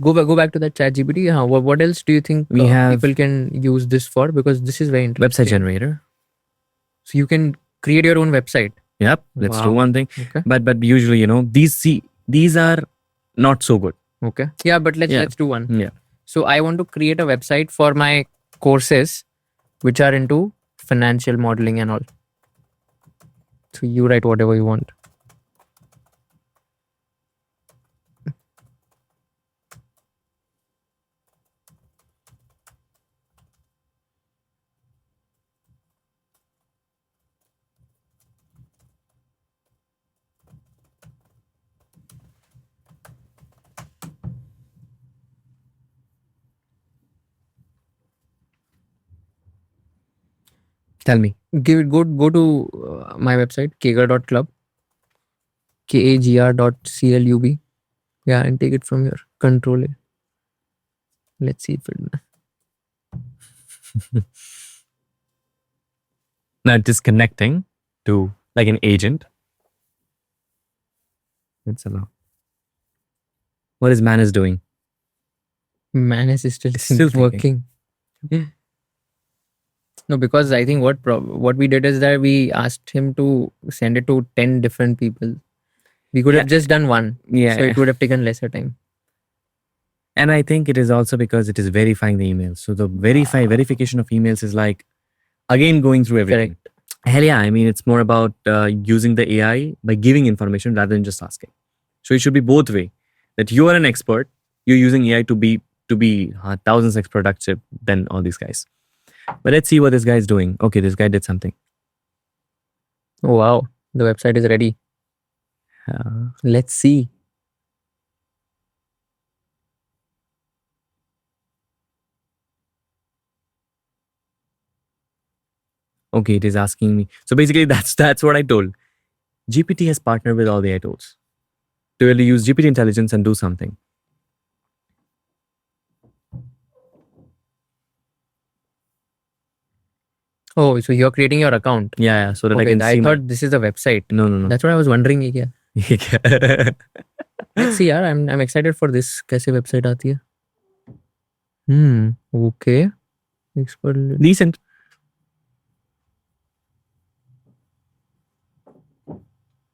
Go back to that ChatGPT. What else do you think We have people can use this for? Because this is very interesting. website generator. So you can create your own website. Yep, let's do Wow. one thing. Okay. But usually, these are not so good. Okay. Yeah, but Yeah. let's do one. Yeah. So I want to create a website for my courses, which are into financial modeling and all. So you write whatever you want. Tell me. Go to my website, kagr.club, kagr.club. Yeah, and take it from here. Control it. Let's see if it. Now disconnecting to like an agent. Let's allow. What is Manus doing? Manus is still, Still working. No, because I think what we did is that we asked him to send it to 10 different people. We could have just done one. Yeah. So it would have taken lesser time. And I think it is also because it is verifying the emails. So the verification of emails is like, again, going through everything. Correct. Hell yeah. I mean, it's more about using the AI by giving information rather than just asking. So it should be both way. That you are an expert, you're using AI to be 1000x productive than all these guys. But let's see what this guy is doing. Okay, this guy did something. Oh, wow. The website is ready. Let's see. Okay, it is asking me. So basically, that's what I told. GPT has partnered with all the AI tools to really use GPT intelligence and do something. Oh, so you're creating your account. Yeah. So that Okay, I can I see. thought this is the website. No. That's what I was wondering. Yeah. Yeah. Let's see, yaar. I'm excited for this. कैसे website आती है? Okay. Expert. Decent.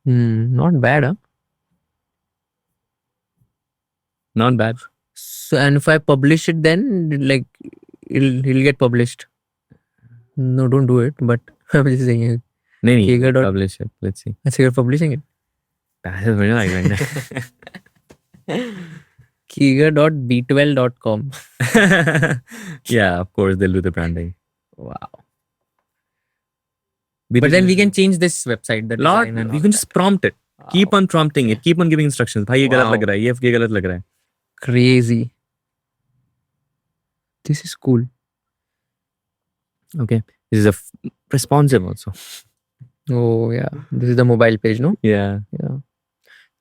Not bad, huh? Not bad. So, and if I publish it, then like he'll get published. No, don't do it. But I'm just saying it. No, publish it. Let's see. So you're publishing it. Kiga.b12.com. Yeah, of course they'll do the branding. Wow. But then we can change this website. The Lot. design and You all can that. just prompt it. Keep on prompting it. Keep on giving instructions. भाई ये गलत Wow. लग रहा है. ये गलत लग रहा है. Crazy. This is cool. Okay. This is responsive also. Oh yeah. This is the mobile page, no? Yeah. Yeah.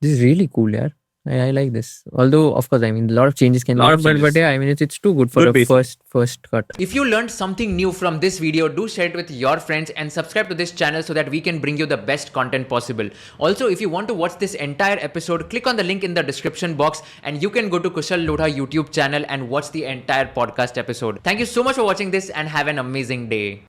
This is really cool, yeah. I like this. Although, of course, I mean, a lot of changes can be made, but yeah, I mean, it's too good for Good a piece. first cut. If you learned something new from this video, do share it with your friends and subscribe to this channel so that we can bring you the best content possible. Also, if you want to watch this entire episode, click on the link in the description box and you can go to Kushal Lodha YouTube channel and watch the entire podcast episode. Thank you so much for watching this and have an amazing day.